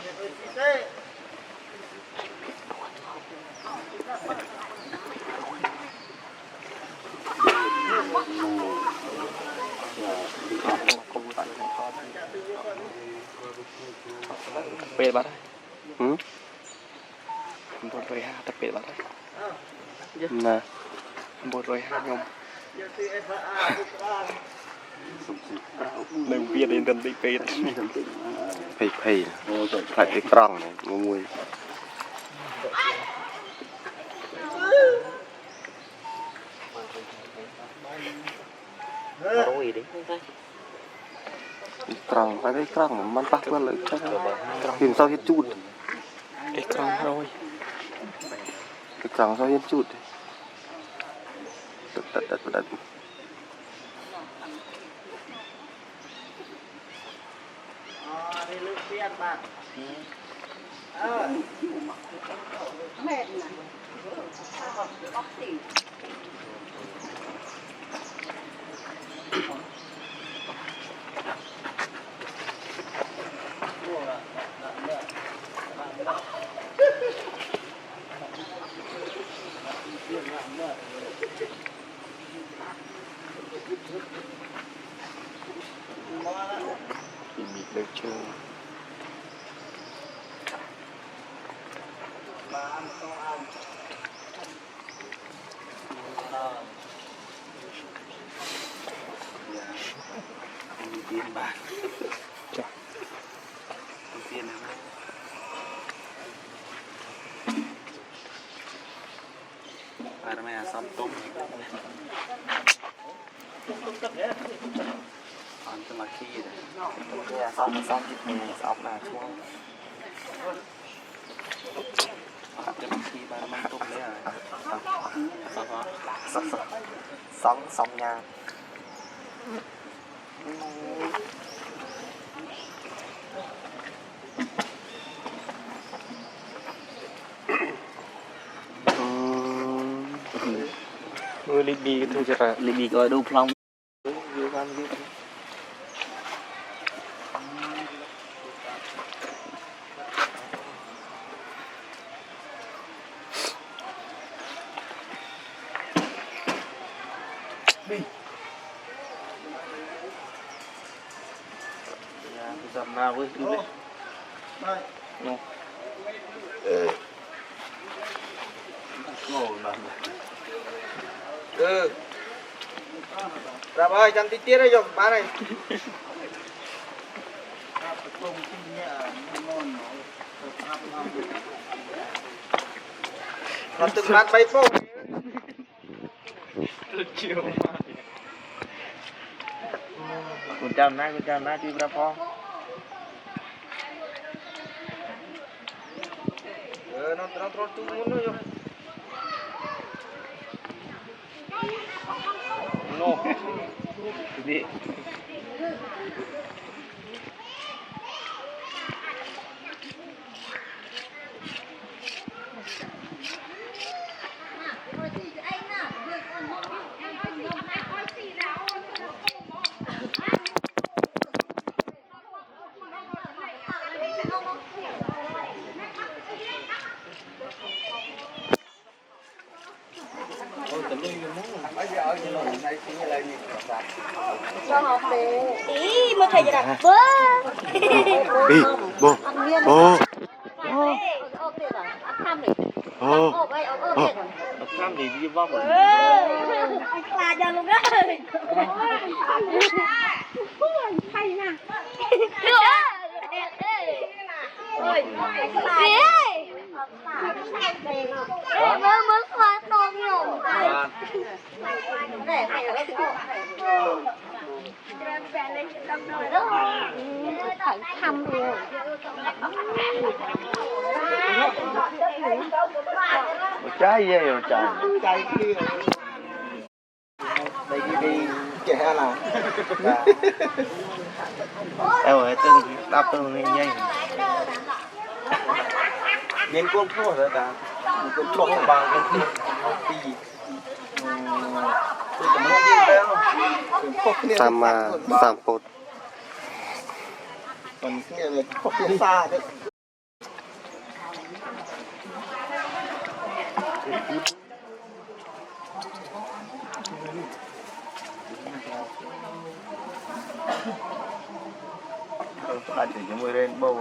เป็ดบ้าบดเลยฮะแต่เป็ดบ้านะบดเลยฮะยมหนึ่งเบียดเองตันติเป็ดเพย์ใส่ติดกล้องเลยงงวยกล้องไปได้กล้องมันปักมาเลยหินเสาเห็ดจุดไอ้กล้องโรยไอ้กล้องเสาเห็ดจุดตัดมีเลือกเชื่อมีเตียนบ้านจ้ะมีเตียนนะอะไรไม่ซ้ำต้มอันจะมาขี้เลยซ้ำจิตมือซ้ำหน้าช่วงอันจะมาขี้บ้านมันต้มเลยอะไรซ้ำยาลิบีก็ถูกจะลิบีก็ดูพลังอยู่กันอยู่จำหน้าไว้ดูดิโง่โง่รับơi chăm tí tiết đây rồi bán này còn từng bán bay phô con chăm nát đi ra phô nó trốn chung muốn nữa no đi cho học để ý mà thầy đặt bơ bơ bơ tham thì đi vong rồi là giờ luôn đó thầy nè ơi mới khoa to nhiều để thầy ở thầy thăm luôn trái gì rồi trái kia đây đi trẻ là em ơi tôi đáp tôi nhanh nên con thua rồi ta con thua bằng con đi sama samput. Còn cái này là không xa đấy. ដាច់ជាមួយ Rainbow